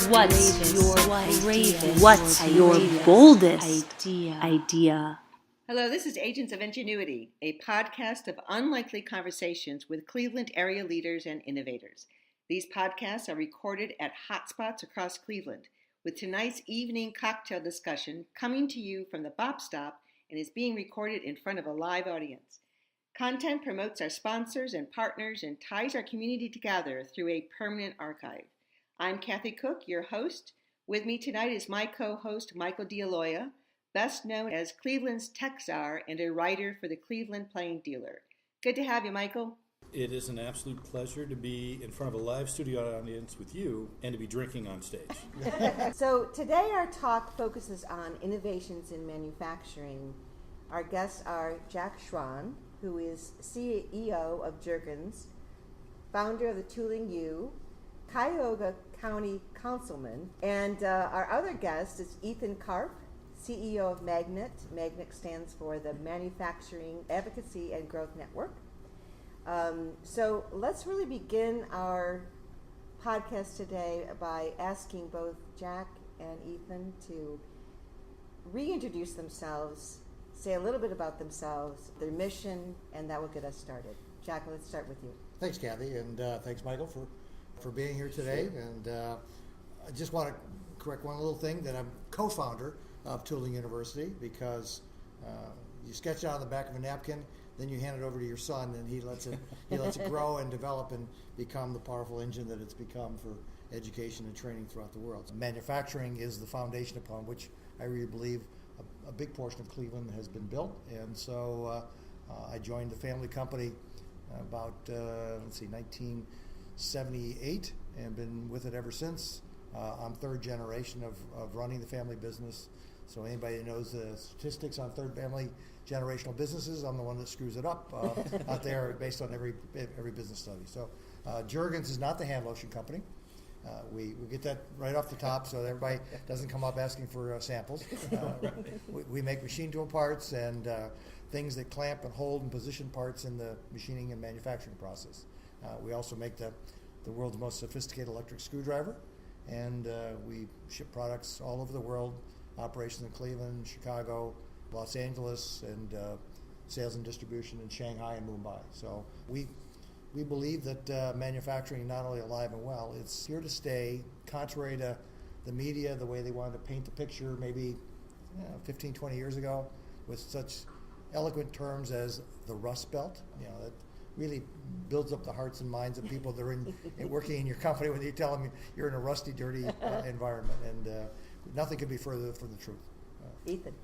What's your boldest idea? Hello, this is Agents of Ingenuity, a podcast of unlikely conversations with Cleveland area leaders and innovators. These podcasts are recorded at hotspots across Cleveland, with tonight's evening cocktail discussion coming to you from the Bop Stop and is being recorded in front of a live audience. Content promotes our sponsors and partners and ties our community together through a permanent archive. I'm Kathy Cook, your host. With me tonight is my co-host, Michael DeAloia, best known as Cleveland's tech czar and a writer for the Cleveland Plain Dealer. Good to have you, Michael. It is an absolute pleasure to be in front of a live studio audience with you and to be drinking on stage. So today our talk focuses on innovations in manufacturing. Our guests are Jack Schron, who is CEO of Jergens, founder of the Tooling U, Cuyahoga County Councilman, and our other guest is Ethan Karp, CEO of Magnet. Magnet stands for the Manufacturing Advocacy and Growth Network. So let's really begin our podcast today by asking both Jack and Ethan to reintroduce themselves, say a little bit about themselves, their mission, and that will get us started. Jack, let's start with you. Thanks, Kathy, and thanks, Michael, for being here today. Sure. And I just want to correct one little thing, that I'm co-founder of Tooling University, because you sketch it on the back of a napkin, then you hand it over to your son, and he lets it grow and develop and become the powerful engine that it's become for education and training throughout the world. Manufacturing is the foundation upon which I really believe a big portion of Cleveland has been built, and so I joined the family company about 1978, and been with it ever since. I'm third generation of running the family business. So anybody that knows the statistics on third family generational businesses, I'm the one that screws it up out there based on every business study. So Jergens is not the hand lotion company. We get that right off the top so that everybody doesn't come up asking for samples. We make machine tool parts and things that clamp and hold and position parts in the machining and manufacturing process. We also make the world's most sophisticated electric screwdriver, and we ship products all over the world, operations in Cleveland, Chicago, Los Angeles, and sales and distribution in Shanghai and Mumbai. So we believe that manufacturing is not only alive and well, it's here to stay, contrary to the media, the way they wanted to paint the picture maybe 15, 20 years ago, with such eloquent terms as the Rust Belt. That really builds up the hearts and minds of people that are working in your company when you tell them you're in a rusty, dirty environment. And nothing could be further from the truth. Ethan.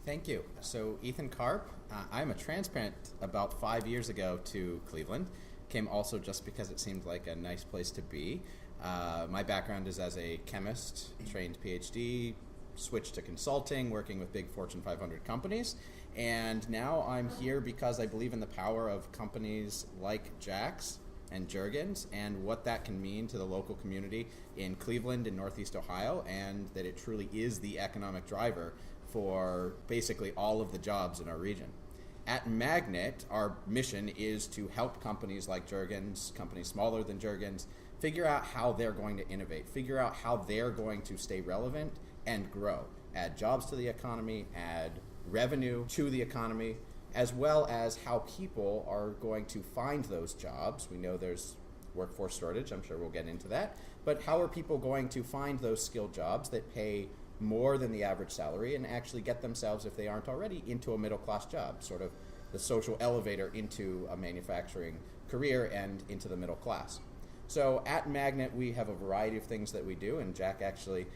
Thank you. So Ethan Karp, I'm a transplant about 5 years ago to Cleveland. Came also just because it seemed like a nice place to be. My background is as a chemist, trained PhD, switched to consulting, working with big Fortune 500 companies. And now I'm here because I believe in the power of companies like Jack's and Jergens and what that can mean to the local community in Cleveland and Northeast Ohio, and that it truly is the economic driver for basically all of the jobs in our region. At Magnet, our mission is to help companies like Jergens, companies smaller than Jergens, figure out how they're going to innovate, figure out how they're going to stay relevant and grow, add jobs to the economy, add revenue to the economy, as well as how people are going to find those jobs. We know there's workforce shortage, I'm sure we'll get into that, but how are people going to find those skilled jobs that pay more than the average salary and actually get themselves, if they aren't already, into a middle-class job, sort of the social elevator into a manufacturing career and into the middle class. So at Magnet, we have a variety of things that we do, and Jack actually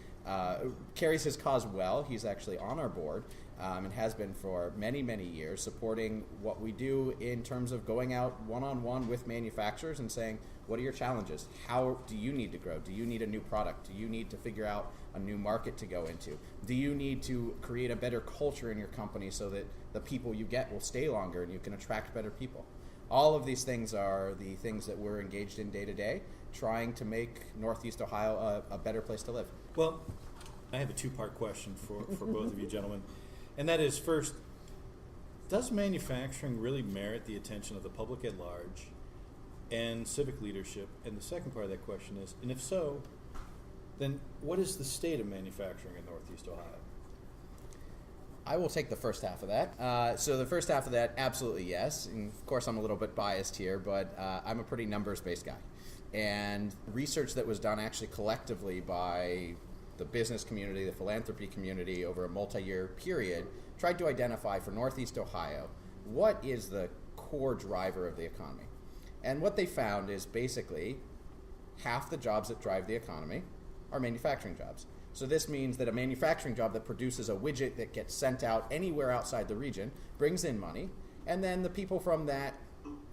carries his cause well. He's actually on our board and has been for many, many years, supporting what we do in terms of going out one-on-one with manufacturers and saying, what are your challenges? How do you need to grow? Do you need a new product? Do you need to figure out a new market to go into? Do you need to create a better culture in your company so that the people you get will stay longer and you can attract better people? All of these things are the things that we're engaged in day to day, trying to make Northeast Ohio a better place to live. Well, I have a two-part question for both of you gentlemen, and that is, first, does manufacturing really merit the attention of the public at large and civic leadership? And the second part of that question is, and if so, then what is the state of manufacturing in Northeast Ohio? I will take the first half of that. So the first half of that, absolutely yes. And of course, I'm a little bit biased here, but I'm a pretty numbers-based guy. And research that was done actually collectively by the business community, the philanthropy community over a multi-year period tried to identify for Northeast Ohio what is the core driver of the economy. And what they found is basically half the jobs that drive the economy are manufacturing jobs. So this means that a manufacturing job that produces a widget that gets sent out anywhere outside the region brings in money, and then the people from that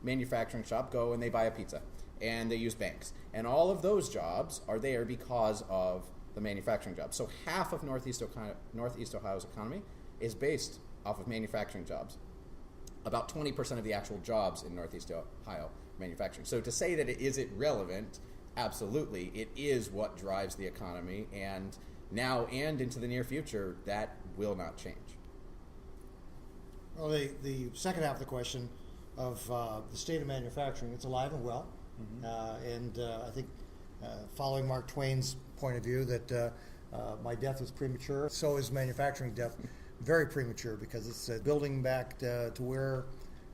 manufacturing shop go and they buy a pizza, and they use banks. And all of those jobs are there because of the manufacturing jobs. So half of Northeast Ohio's economy is based off of manufacturing jobs. About 20% of the actual jobs in Northeast Ohio manufacturing. So to say that is it relevant, absolutely, it is what drives the economy, and now and into the near future, that will not change. Well, the second half of the question of the state of manufacturing, it's alive and well. And I think following Mark Twain's point of view that my death was premature, so is manufacturing death very premature, because it's building back to where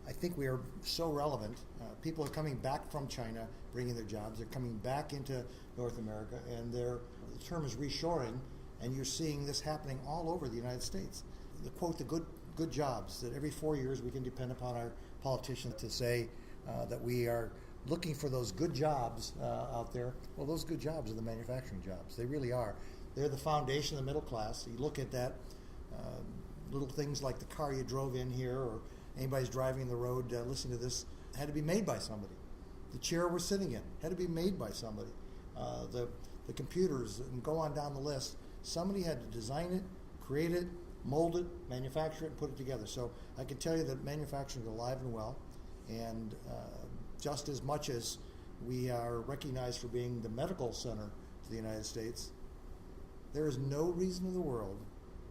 I think we are so relevant. People are coming back from China, bringing their jobs. They're coming back into North America, and the term is reshoring, and you're seeing this happening all over the United States. The quote, the good jobs, that every 4 years we can depend upon our politicians to say that we are looking for those good jobs out there. Well, those good jobs are the manufacturing jobs. They really are. They're the foundation of the middle class. You look at that, little things like the car you drove in here, or anybody's driving the road listening to this, had to be made by somebody. The chair we're sitting in had to be made by somebody. The computers, and go on down the list, somebody had to design it, create it, mold it, manufacture it, and put it together. So I can tell you that manufacturing is alive and well, and just as much as we are recognized for being the medical center of the United States, there is no reason in the world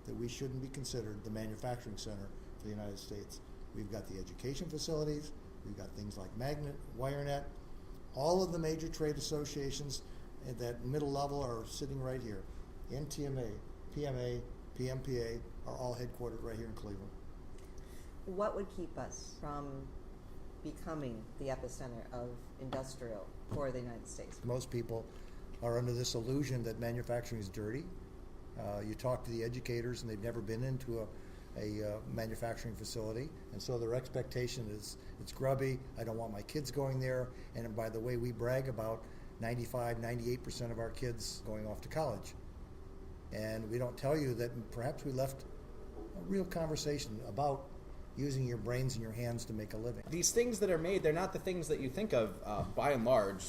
that we shouldn't be considered the manufacturing center for the United States. We've got the education facilities, we've got things like Magnet, WireNet, all of the major trade associations at that middle level are sitting right here. NTMA, PMA, PMPA are all headquartered right here in Cleveland. What would keep us from becoming the epicenter of industrial for the United States? Most people are under this illusion that manufacturing is dirty. You talk to the educators and they've never been into a manufacturing facility, and so their expectation is it's grubby, I don't want my kids going there, and by the way, we brag about 95, 98% of our kids going off to college. And we don't tell you that perhaps we left a real conversation about using your brains and your hands to make a living. These things that are made, they're not the things that you think of, by and large,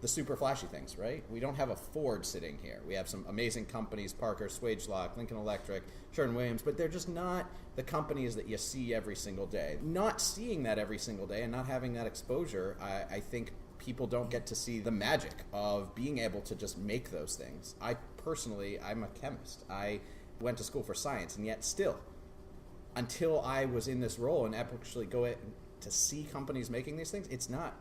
the super flashy things, right? We don't have a Ford sitting here. We have some amazing companies, Parker, Swagelok, Lincoln Electric, Sherwin-Williams, but they're just not the companies that you see every single day. Not seeing that every single day and not having that exposure, I think people don't get to see the magic of being able to just make those things. I personally, I'm a chemist. I went to school for science, and yet still, until I was in this role and actually go to see companies making these things, it's not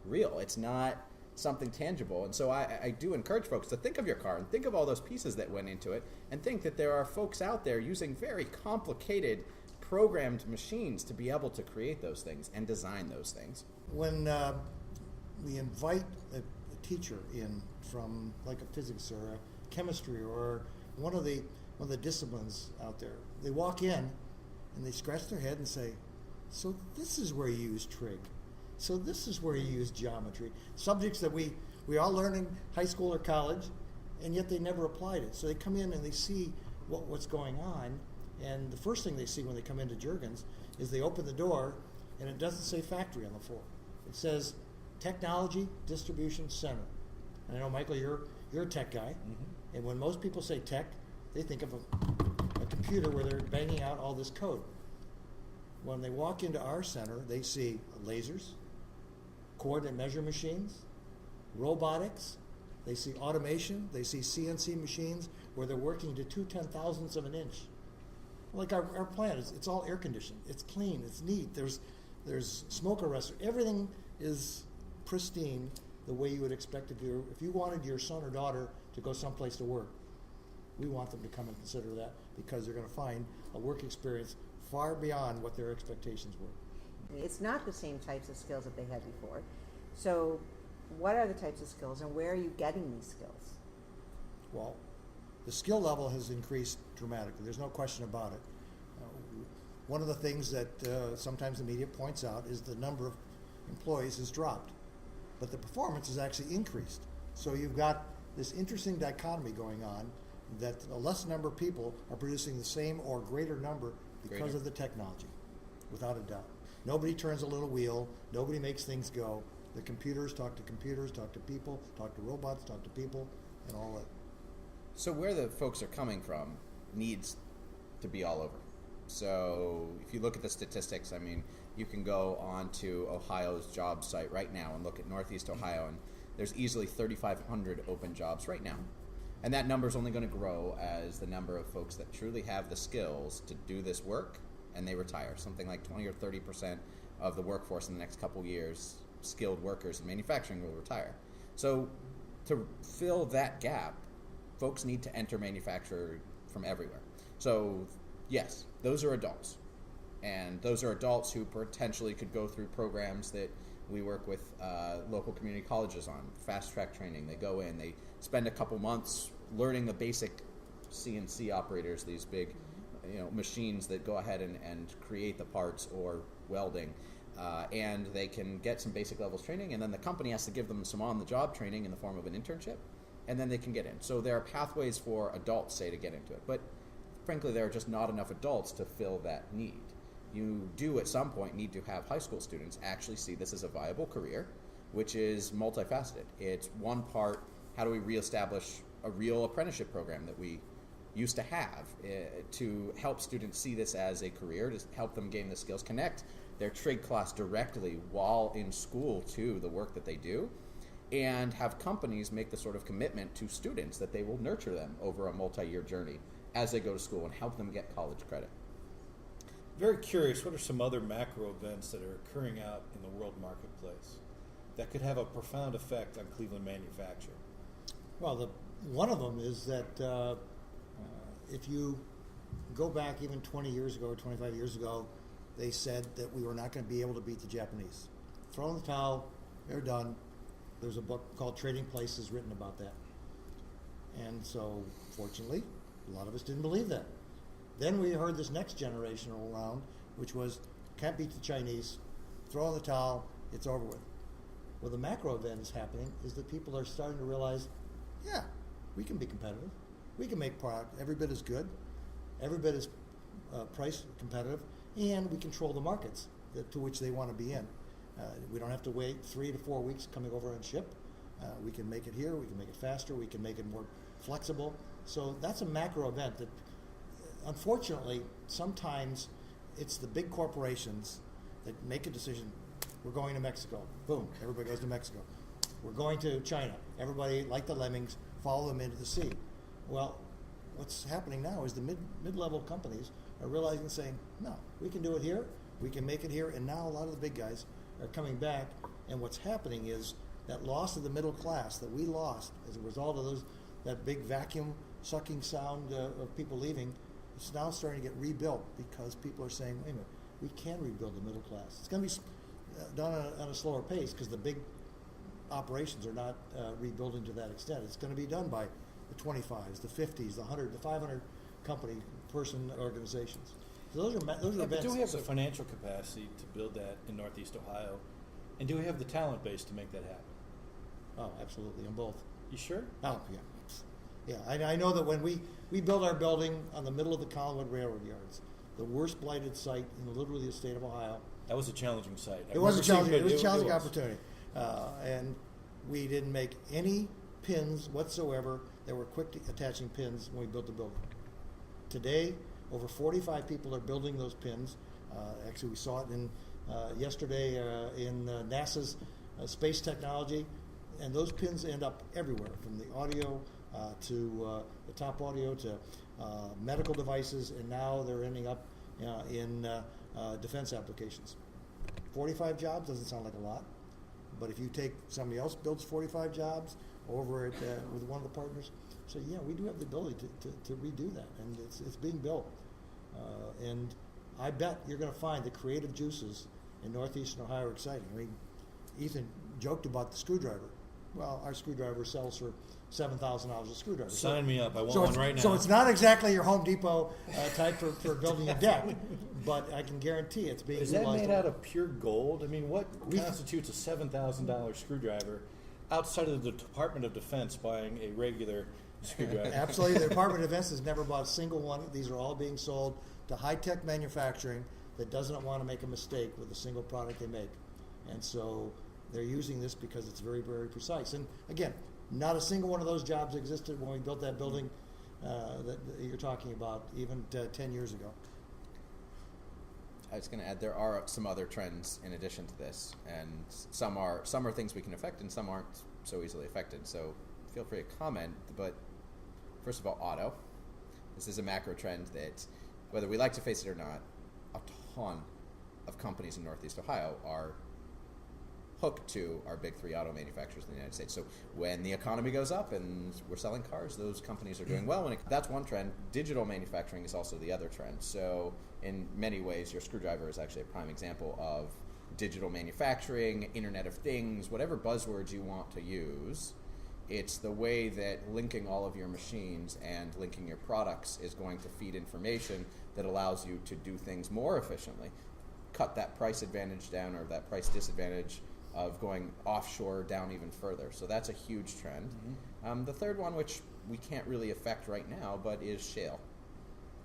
real. It's not something tangible. And so I do encourage folks to think of your car and think of all those pieces that went into it, and think that there are folks out there using very complicated programmed machines to be able to create those things and design those things. When we invite a teacher in from like a physics or a chemistry or one of the disciplines out there, they walk in and they scratch their head and say, so this is where you use trig. So this is where you use geometry. Subjects that we all learn in high school or college, and yet they never applied it. So they come in and they see what's going on, and the first thing they see when they come into Jergens is they open the door, and it doesn't say factory on the floor. It says Technology Distribution Center. And I know, Michael, you're a tech guy, and when most people say tech, they think of a computer where they're banging out all this code. When they walk into our center, they see lasers, coordinate measure machines, robotics, they see automation, they see CNC machines where they're working to 2/10,000ths of an inch. Like our plant, it's all air conditioned, it's clean, it's neat, there's smoke arrestor, everything is pristine the way you would expect to do. If you wanted your son or daughter to go someplace to work, we want them to come and consider that, because they're going to find a work experience far beyond what their expectations were. It's not the same types of skills that they had before. So what are the types of skills, and where are you getting these skills? Well, the skill level has increased dramatically. There's no question about it. One of the things that sometimes the media points out is the number of employees has dropped, but the performance has actually increased. So you've got this interesting dichotomy going on, that a less number of people are producing the same or greater number because of the technology, without a doubt. Nobody turns a little wheel. Nobody makes things go. The computers, talk to people, talk to robots, talk to people, and all that. So where the folks are coming from needs to be all over. So if you look at the statistics, I mean, you can go on to Ohio's job site right now and look at Northeast Ohio, and there's easily 3,500 open jobs right now. And that number is only going to grow as the number of folks that truly have the skills to do this work and they retire. Something like 20 or 30% of the workforce in the next couple years, skilled workers in manufacturing, will retire. So to fill that gap, folks need to enter manufacturing from everywhere. So yes, those are adults. And those are adults who potentially could go through programs that we work with local community colleges on, fast track training. They go in, they spend a couple months learning the basic CNC operators, these big machines that go ahead and create the parts, or welding. And they can get some basic levels training, and then the company has to give them some on-the-job training in the form of an internship, and then they can get in. So there are pathways for adults, say, to get into it. But frankly, there are just not enough adults to fill that need. You do at some point need to have high school students actually see this as a viable career, which is multifaceted. It's one part, how do we reestablish a real apprenticeship program that we used to have to help students see this as a career, to help them gain the skills, connect their trade class directly while in school to the work that they do, and have companies make the sort of commitment to students that they will nurture them over a multi-year journey as they go to school and help them get college credit. Very curious, what are some other macro events that are occurring out in the world marketplace that could have a profound effect on Cleveland manufacturing? Well, one of them is that if you go back even 20 years ago or 25 years ago, they said that we were not going to be able to beat the Japanese. Throw in the towel, they're done. There's a book called Trading Places written about that. And so, fortunately, a lot of us didn't believe that. Then we heard this next generation roll around, which was, can't beat the Chinese, throw in the towel, it's over with. Well, the macro event is happening is that people are starting to realize, yeah, we can be competitive. We can make product every bit as good, every bit as price competitive, and we control the markets to which they want to be in. We don't have to wait 3 to 4 weeks coming over and ship. We can make it here, we can make it faster, we can make it more flexible. So that's a macro event that, unfortunately, sometimes it's the big corporations that make a decision. We're going to Mexico. Boom, everybody goes to Mexico. We're going to China. Everybody, like the lemmings, follow them into the sea. Well, what's happening now is the mid-level companies are realizing, saying, no, we can do it here, we can make it here, and now a lot of the big guys are coming back, and what's happening is that loss of the middle class that we lost as a result of that big vacuum sucking sound of people leaving, it's now starting to get rebuilt because people are saying, wait a minute, we can rebuild the middle class. It's going to be done on a slower pace because the big operations are not rebuilding to that extent. It's going to be done by the 25s, the 50s, the 100, the 500 company person organizations. So those are events. Do we have the financial capacity to build that in Northeast Ohio? And do we have the talent base to make that happen? Oh, absolutely, on both. You sure? Oh, yeah. Yeah, I know that when we built our building on the middle of the Collinwood Railroad Yards, the worst blighted site in literally the state of Ohio. That was a challenging site. It was a challenging opportunity. And we didn't make any pins whatsoever that were quick attaching pins when we built the building. Today, over 45 people are building those pins. Actually, we saw it yesterday in NASA's space technology, and those pins end up everywhere, from the audio to the top audio to medical devices, and now they're ending up in defense applications. 45 jobs doesn't sound like a lot, But if you take somebody else builds 45 jobs over at with one of the partners, so yeah, we do have the ability to redo that, and it's being built. And I bet you're going to find the creative juices in Northeastern Ohio are exciting. I mean, Ethan joked about the screwdriver. Well, our screwdriver sells for $7,000 a screwdriver. Sign me up. I want So one right now. So it's not exactly your Home Depot type for building a deck, but I can guarantee it's being Is that utilized. made out of pure gold? I mean, what constitutes a $7,000 screwdriver outside of the Department of Defense buying a regular screwdriver? Absolutely. The Department of Defense has never bought a single one. These are all being sold to high-tech manufacturing that doesn't want to make a mistake with a single product they make. And so they're using this because it's very, very precise. And again, not a single one of those jobs existed when we built that building that you're talking about even 10 years ago. I was going to add, there are some other trends in addition to this, and some are things we can affect, and some aren't so easily affected. So feel free to comment. But first of all, auto. This is a macro trend that, whether we like to face it or not, a ton of companies in Northeast Ohio are hooked to our big three auto manufacturers in the United States. So when the economy goes up and we're selling cars, those companies are doing well. And that's one trend. Digital manufacturing is also the other trend. So in many ways, your screwdriver is actually a prime example of digital manufacturing, Internet of Things, whatever buzzwords you want to use. It's the way that linking all of your machines and linking your products is going to feed information that allows you to do things more efficiently. Cut that price advantage down, or that price disadvantage of going offshore down even further. So that's a huge trend. Mm-hmm. The third one, which we can't really affect right now, but is shale.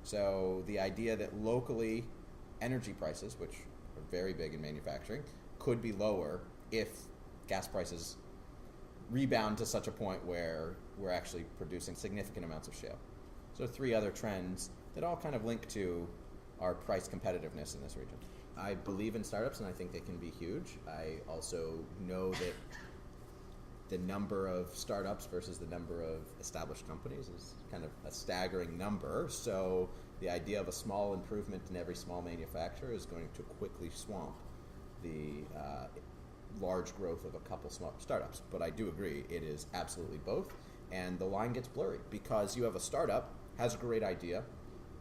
So the idea that locally energy prices, which are very big in manufacturing, could be lower if gas prices rebound to such a point where we're actually producing significant amounts of shale. So three other trends that all kind of link to our price competitiveness in this region. I believe in startups, and I think they can be huge. I also know that the number of startups versus the number of established companies is kind of a staggering number. So the idea of a small improvement in every small manufacturer is going to quickly swamp the large growth of a couple small startups. But I do agree, it is absolutely both. And the line gets blurry because you have a startup, has a great idea,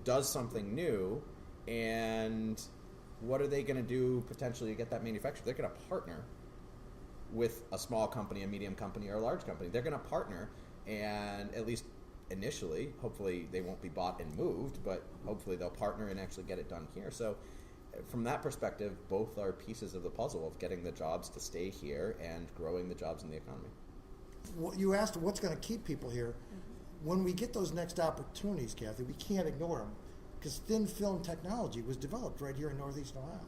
does something new, and what are they going to do potentially to get that manufactured? They're going to partner with a small company, a medium company, or a large company. They're going to partner, and at least initially, hopefully they won't be bought and moved, but hopefully they'll partner and actually get it done here. So from that perspective, both are pieces of the puzzle of getting the jobs to stay here and growing the jobs in the economy. You asked what's going to keep people here. When we get those next opportunities, Kathy, we can't ignore them, because thin film technology was developed right here in Northeast Ohio.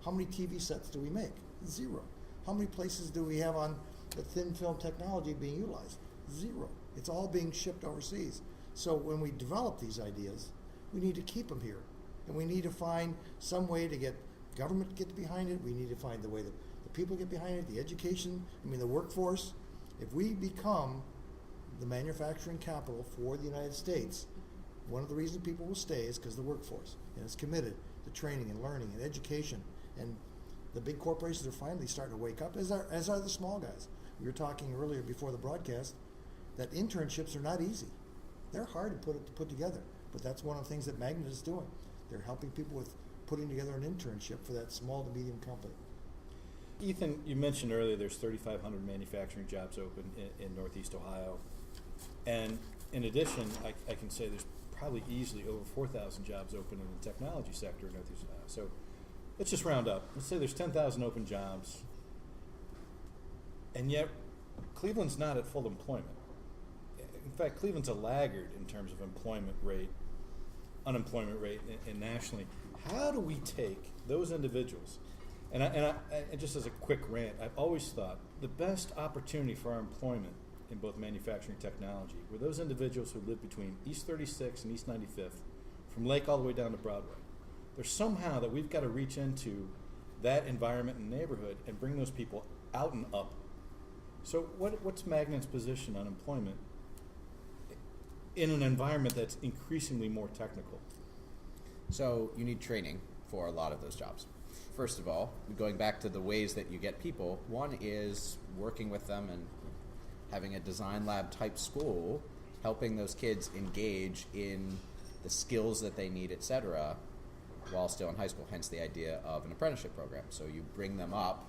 How many TV sets do we make? Zero. How many places do we have on the thin film technology being utilized? Zero. It's all being shipped overseas. So when we develop these ideas, we need to keep them here. And we need to find some way to get government to get behind it. We need to find the way that the people get behind it, the education, the workforce. If we become the manufacturing capital for the United States, one of the reasons people will stay is because the workforce, and it's committed to training and learning and education. And the big corporations are finally starting to wake up, as are the small guys. We were talking earlier before the broadcast that internships are not easy. They're hard to put together, but that's one of the things that Magnet is doing. They're helping people with putting together an internship for that small to medium company. Ethan, you mentioned earlier there's 3,500 manufacturing jobs open in Northeast Ohio. And in addition, I can say there's probably easily over 4,000 jobs open in the technology sector in Northeast Ohio. So let's just round up. Let's say there's 10,000 open jobs, and yet Cleveland's not at full employment. In fact, Cleveland's a laggard in terms of unemployment rate, and nationally. How do we take those individuals? And just as a quick rant, I've always thought the best opportunity for our employment in both manufacturing and technology were those individuals who live between East 36 and East 95th, from Lake all the way down to Broadway. There's somehow that we've got to reach into that environment and neighborhood and bring those people out and up. So what's Magnet's position on employment in an environment that's increasingly more technical? So you need training for a lot of those jobs. first of all, going back to the ways that you get people, one is working with them and having a design lab type school, helping those kids engage in the skills that they need, etc., while still in high school, hence the idea of an apprenticeship program. So you bring them up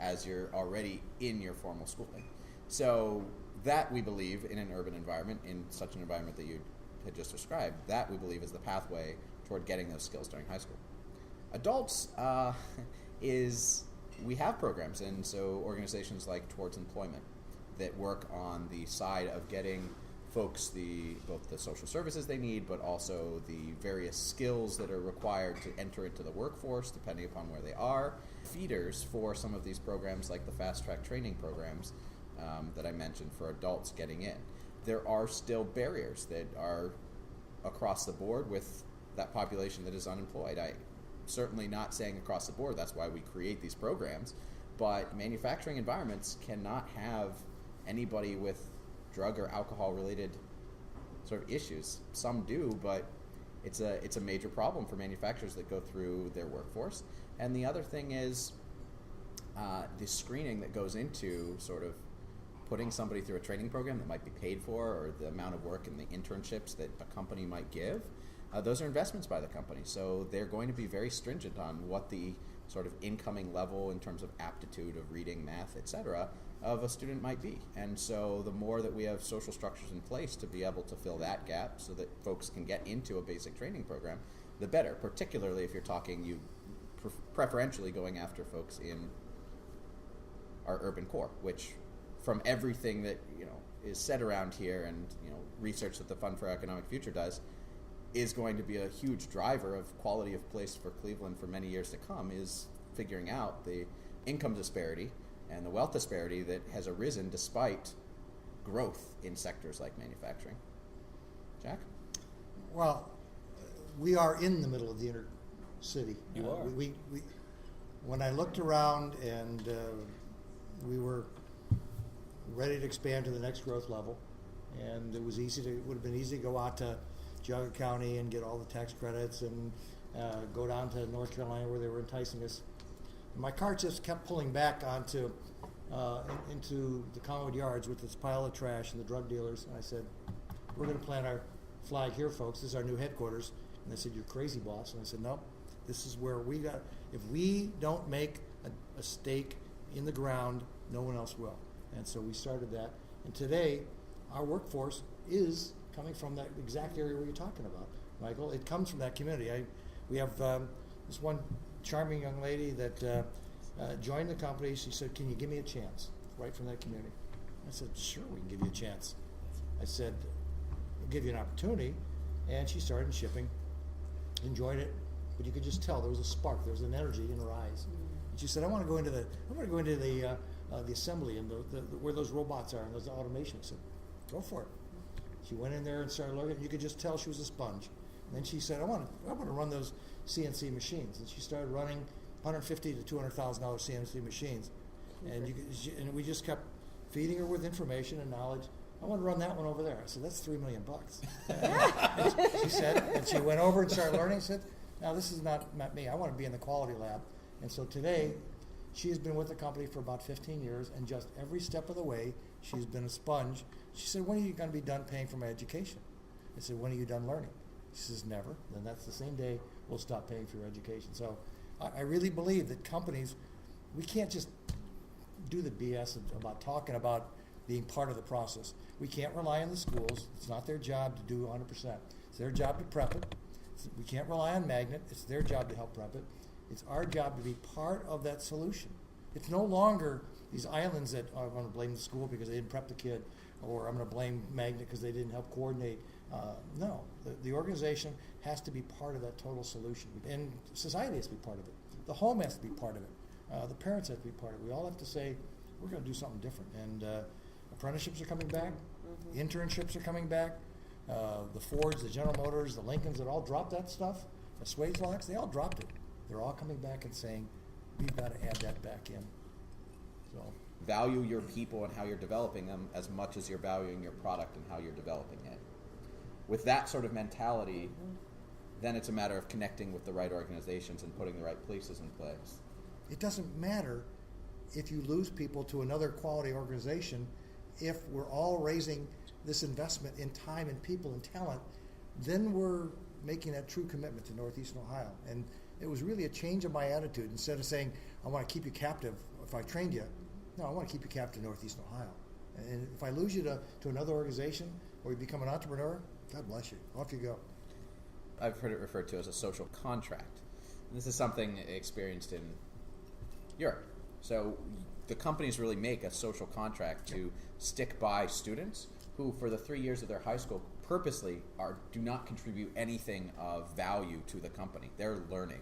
as you're already in your formal schooling. So that, we believe, in an urban environment, in such an environment that you had just described, that we believe is the pathway toward getting those skills during high school. Adults we have programs, and so organizations like Towards Employment that work on the side of getting folks both the social services they need, but also the various skills that are required to enter into the workforce, depending upon where they are. Feeders for some of these programs, like the fast track training programs that I mentioned for adults getting in. There are still barriers that are across the board with that population that is unemployed. I certainly not saying across the board, that's why we create these programs, but manufacturing environments cannot have anybody with drug or alcohol related sort of issues. Some do, but it's a major problem for manufacturers that go through their workforce. And the other thing is the screening that goes into sort of putting somebody through a training program that might be paid for, or the amount of work and the internships that a company might give. Those are investments by the company, so they're going to be very stringent on what the sort of incoming level in terms of aptitude of reading, math, etc., of a student might be. And so the more that we have social structures in place to be able to fill that gap so that folks can get into a basic training program, the better, particularly if you're talking preferentially going after folks in our urban core, which from everything that is said around here and research that the Fund for Economic Future does, is going to be a huge driver of quality of place for Cleveland for many years to come, is figuring out the income disparity and the wealth disparity that has arisen despite growth in sectors like manufacturing. Jack? Well, we are in the middle of the inner city. You are. When I looked around and we were ready to expand to the next growth level, and it would have been easy to go out to Cuyahoga County and get all the tax credits and go down to North Carolina where they were enticing us. My cart just kept pulling back onto into the Collinwood Yards with this pile of trash and the drug dealers. And I said, "We're going to plant our flag here, folks. This is our new headquarters." And they said, "You're crazy, boss." And I said, "No, this is where we got. If we don't make a stake in the ground, no one else will." And so we started that. And today, our workforce is coming from that exact area where you're talking about, Michael. It comes from that community. We have this one charming young lady that joined the company. She said, "Can you give me a chance?" Right from that community. I said, "Sure, we can give you a chance." I said, "We'll give you an opportunity." And she started in shipping, enjoyed it, but you could just tell there was a spark, there was an energy in her eyes. And she said, "I want to go into the assembly and the where those robots are and those automation." I said, "Go for it." She went in there and started learning. You could just tell she was a sponge. And then she said, I want to run those CNC machines." And she started running $150,000 to $200,000 CNC machines. And and we just kept feeding her with information and knowledge. "I want to run that one over there." I said, "That's $3 million." She said, and she went over and started learning. Said, "Now this is not me. I want to be in the quality lab." And so today, she has been with the company for about 15 years, and just every step of the way, she's been a sponge. She said, "When are you going to be done paying for my education?" I said, "When are you done learning?" She says, "Never." Then that's the same day we'll stop paying for your education. So I really believe that companies, we can't just do the BS about talking about being part of the process. We can't rely on the schools. It's not their job to do 100%. It's their job to prep it. We can't rely on Magnet. It's their job to help prep it. It's our job to be part of that solution. It's no longer these islands that I'm going to blame the school because they didn't prep the kid, or I'm going to blame Magnet because they didn't help coordinate. No, the organization has to be part of that total solution, and society has to be part of it. The home has to be part of it. The parents have to be part of it. We all have to say, we're going to do something different. And apprenticeships are coming back. Internships are coming back. The Fords, the General Motors, the Lincolns that all dropped that stuff, the Swagelocks, they all dropped it. They're all coming back and saying, we've got to add that back in. So Value your people and how you're developing them as much as you're valuing your product and how you're developing it. With that sort of mentality, Then it's a matter of connecting with the right organizations and putting the right places in place. It doesn't matter if you lose people to another quality organization. If we're all raising this investment in time and people and talent, then we're making that true commitment to Northeastern Ohio. And it was really a change of my attitude. Instead of saying, I want to keep you captive if I trained you, no, I want to keep you captive to Northeastern Ohio. And if I lose you to another organization or you become an entrepreneur, God bless you. Off you go. I've heard it referred to as a social contract. And this is something experienced in Europe. So the companies really make a social contract to stick by students who, for the 3 years of their high school, purposely do not contribute anything of value to the company. They're learning.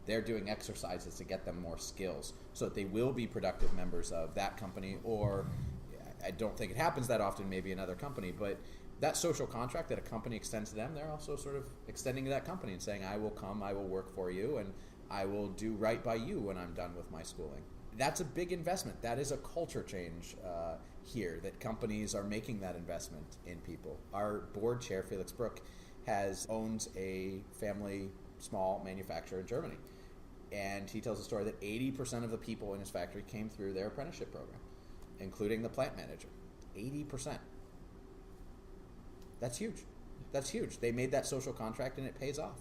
They're doing exercises to get them more skills so that they will be productive members of that company, or I don't think it happens that often, maybe another company, but that social contract that a company extends to them, they're also sort of extending to that company and saying, I will come, I will work for you, and I will do right by you when I'm done with my schooling. That's a big investment. That is a culture change here, that companies are making that investment in people. Our board chair, Felix Brook, owns a family small manufacturer in Germany. And he tells a story that 80% of the people in his factory came through their apprenticeship program, including the plant manager. 80%. That's huge. That's huge. They made that social contract and it pays off.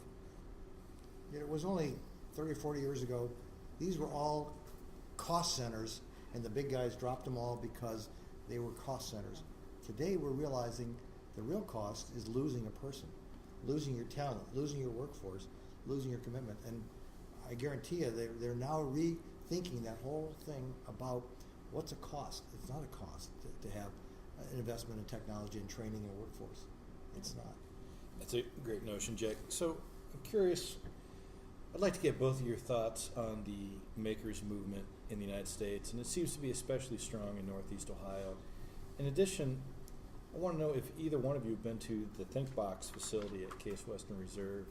It was only 30 or 40 years ago. These were all cost centers, and the big guys dropped them all because they were cost centers. Today we're realizing the real cost is losing a person, losing your talent, losing your workforce, losing your commitment. And I guarantee you they're now rethinking that whole thing about what's a cost. It's not a cost to have an investment in technology and training and workforce. It's not. That's a great notion, Jack. So I'm curious, I'd like to get both of your thoughts on the makers movement in the United States, and it seems to be especially strong in Northeast Ohio. In addition, I want to know if either one of you have been to the ThinkBox facility at Case Western Reserve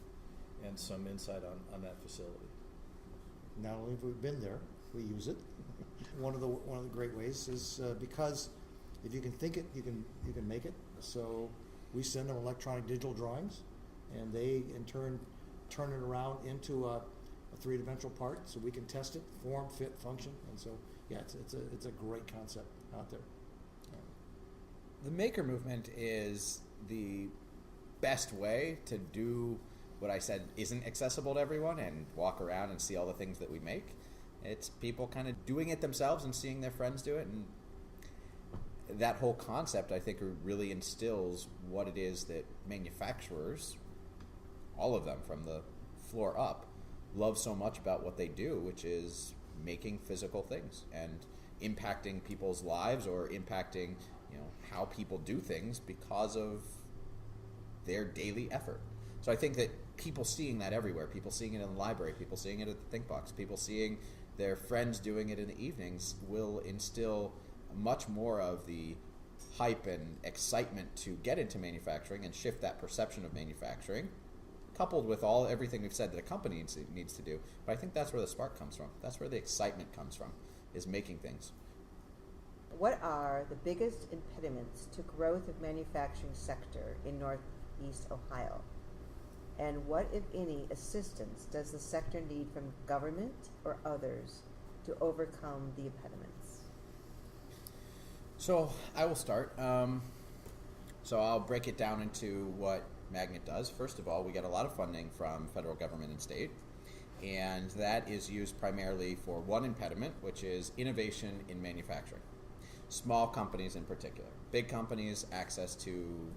and some insight on that facility. Not only have we been there, we use it. One of the great ways is because if you can think it, you can make it. So we send them electronic digital drawings, and they in turn turn it around into a three-dimensional part, so we can test it, form, fit, function, and so yeah, it's a great concept out there. The maker movement is the best way to do what I said isn't accessible to everyone and walk around and see all the things that we make. It's people kind of doing it themselves and seeing their friends do it, and that whole concept, I think, really instills what it is that manufacturers, all of them from the floor up, love so much about what they do, which is making physical things and impacting people's lives or impacting, how people do things because of their daily effort. So I think that people seeing that everywhere, people seeing it in the library, people seeing it at the ThinkBox, people seeing their friends doing it in the evenings will instill much more of the hype and excitement to get into manufacturing and shift that perception of manufacturing, coupled with everything we've said that a company needs to do. But I think that's where the spark comes from. That's where the excitement comes from, is making things. What are the biggest impediments to growth of manufacturing sector in Northeast Ohio? And what, if any, assistance does the sector need from government or others to overcome the impediments? So I will start. So I'll break it down into what Magnet does. First of all, we get a lot of funding from federal government and state, and that is used primarily for one impediment, which is innovation in manufacturing. Small companies in particular. Big companies, access to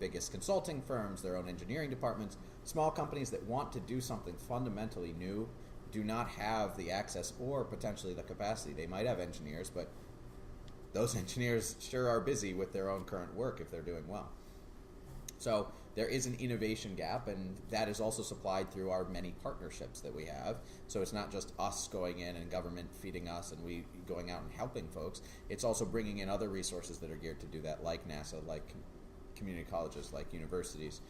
biggest consulting firms, their own engineering departments. Small companies that want to do something fundamentally new do not have the access or potentially the capacity. They might have engineers, but those engineers sure are busy with their own current work if they're doing well. So there is an innovation gap, and that is also supplied through our many partnerships that we have. So it's not just us going in and government feeding us and we going out and helping folks. It's also bringing in other resources that are geared to do that, like NASA, like community colleges, like universities.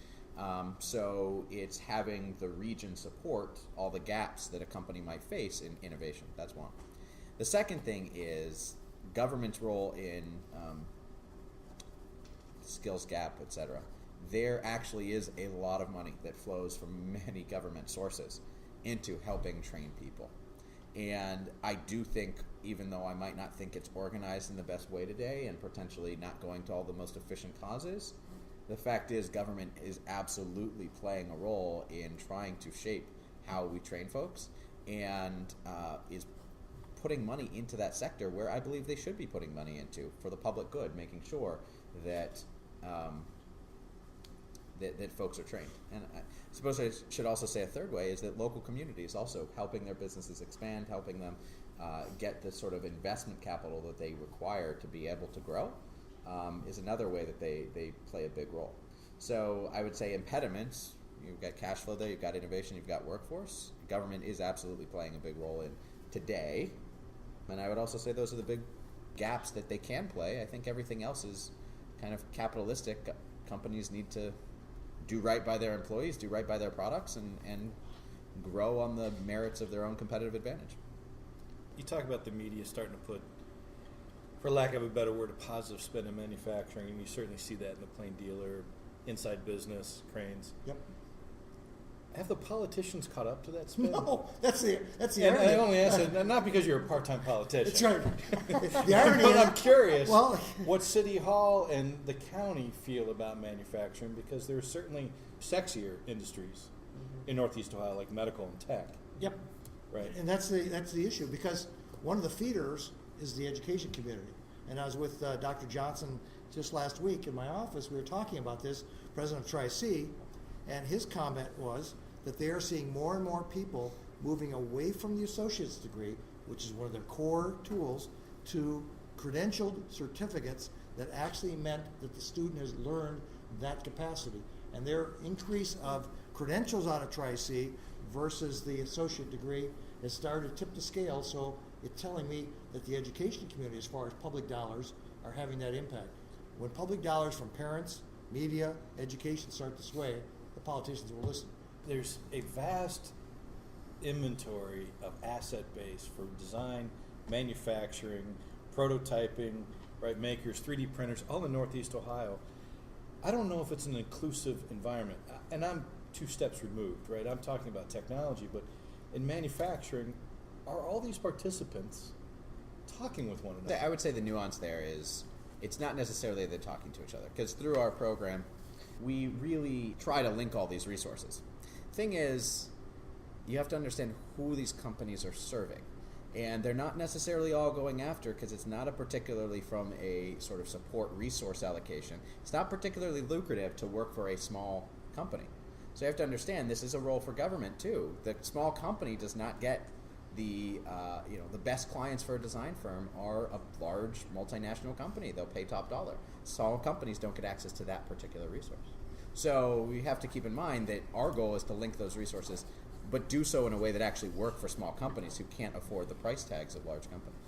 So it's having the region support all the gaps that a company might face in innovation. That's one. The second thing is government's role in skills gap, etc. there actually is a lot of money that flows from many government sources into helping train people. And I do think, even though I might not think it's organized in the best way today and potentially not going to all the most efficient causes, the fact is government is absolutely playing a role in trying to shape how we train folks, and is putting money into that sector where I believe they should be putting money into for the public good, making sure that that folks are trained. And I suppose I should also say a third way is that local communities also helping their businesses expand, helping them get the sort of investment capital that they require to be able to grow, is another way that they play a big role. So I would say impediments, you've got cash flow there, you've got innovation, you've got workforce. Government is absolutely playing a big role in today. And I would also say those are the big gaps that they can play. I think everything else is kind of capitalistic. Companies need to do right by their employees, do right by their products, and grow on the merits of their own competitive advantage. You talk about the media starting to put, for lack of a better word, a positive spin in manufacturing, and you certainly see that in the plain dealer, inside business, cranes. Yep. Have the politicians caught up to that spin? No, that's the And irony. I only ask it not because you're a part-time politician. That's right. The irony But is, I'm curious well, what City Hall and the county feel about manufacturing, because there are certainly sexier industries in Northeast Ohio, like medical and tech. yep. Right. And that's the issue, because one of the feeders is the education community. And I was with Dr. Johnson just last week in my office. We were talking about this, president of Tri-C, and his comment was that they are seeing more and more people moving away from the associate's degree, which is one of their core tools, to credentialed certificates that actually meant that the student has learned that capacity. And their increase of credentials out of Tri-C versus the associate degree has started to tip the scale, so it's telling me that the education community, as far as public dollars, are having that impact. When public dollars from parents, media, education start to sway, the politicians will listen. There's a vast inventory of asset base for design, manufacturing, prototyping, right, makers, 3D printers, all in Northeast Ohio. I don't know if it's an inclusive environment, and I'm 2 steps removed, right? I'm talking about technology, but in manufacturing, are all these participants talking with one another? I would say the nuance there is it's not necessarily they're talking to each other, because through our program, we really try to link all these resources. Thing is, you have to understand who these companies are serving. And they're not necessarily all going after, because it's not a particularly from a sort of support resource allocation. It's not particularly lucrative to work for a small company. So you have to understand this is a role for government too. The small company does not get the best clients for a design firm are a large multinational company. They'll pay top dollar. Small companies don't get access to that particular resource. So we have to keep in mind that our goal is to link those resources, but do so in a way that actually work for small companies who can't afford the price tags of large companies.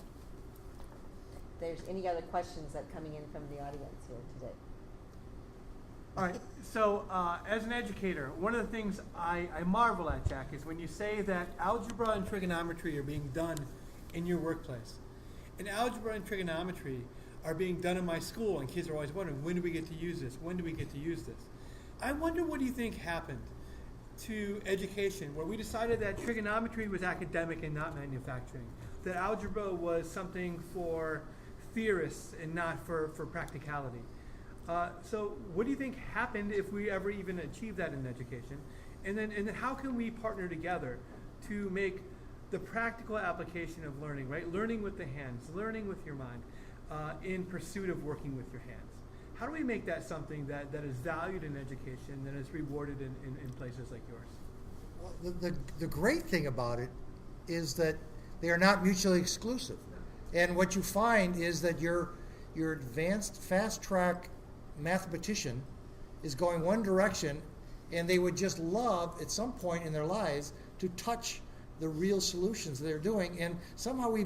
There's any other questions that are coming in from the audience here today? All right, so as an educator, one of the things I marvel at, Jack, is when you say that algebra and trigonometry are being done in your workplace. And algebra and trigonometry are being done in my school, and kids are always wondering, when do we get to use this? When do we get to use this? I wonder, what do you think happened to education, where we decided that trigonometry was academic and not manufacturing, that algebra was something for theorists and not for practicality? So what do you think happened if we ever even achieved that in education? And then how can we partner together to make the practical application of learning, right? Learning with the hands, learning with your mind, in pursuit of working with your hands. How do we make that something that is valued in education, that is rewarded in places like yours? Well, the great thing about it is that they are not mutually exclusive. And what you find is that your advanced fast-track mathematician is going one direction, and they would just love at some point in their lives to touch the real solutions they're doing, and somehow we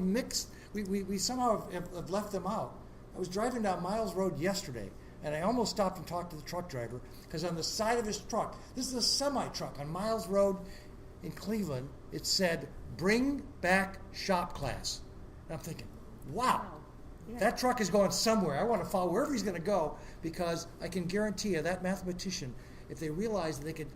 somehow have left them out. I was driving down Miles Road yesterday, and I almost stopped and talked to the truck driver, because on the side of his truck, this is a semi-truck on Miles Road in Cleveland, it said, "Bring back shop class." And I'm thinking, wow, That truck is going somewhere. I want to follow wherever he's going to go, because I can guarantee you that mathematician, if they realize that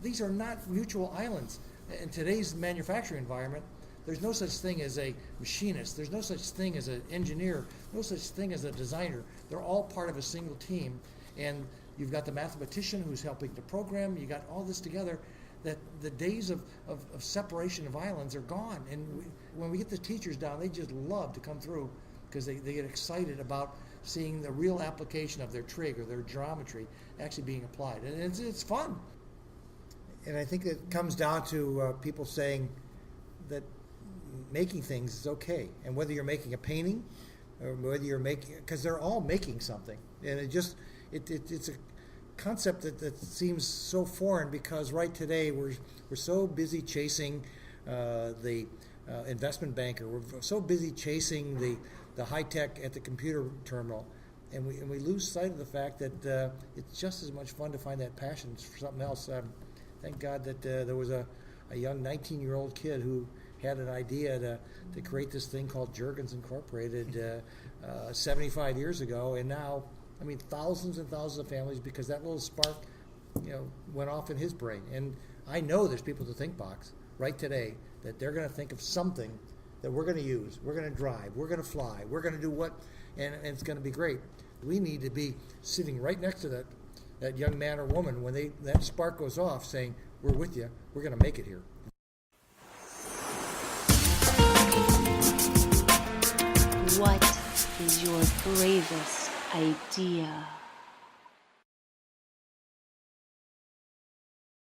these are not mutual islands. In today's manufacturing environment, there's no such thing as a machinist. There's no such thing as an engineer. No such thing as a designer. They're all part of a single team. And you've got the mathematician who's helping to program. You got all this together. That the days of separation of islands are gone. And when we get the teachers down, they just love to come through, because they get excited about seeing the real application of their trig or their geometry actually being applied. And it's fun. And I think it comes down to people saying that making things is okay. And whether you're making a painting or whether you're making, because they're all making something. And it's a concept that seems so foreign, because right today we're so busy chasing the investment banker. We're so busy chasing the high tech at the computer terminal, and we lose sight of the fact that it's just as much fun to find that passion for something else. Thank God that there was a young 19-year-old kid who had an idea to create this thing called Jergens Incorporated 75 years ago, and now, I mean, thousands and thousands of families, because that little spark, went off in his brain. And I know there's people at the Think Box right today that they're going to think of something that we're going to use, we're going to drive, we're going to fly, we're going to do what, and it's going to be great. We need to be sitting right next to that young man or woman when that spark goes off, saying, we're with you, we're going to make it here. What is your bravest idea?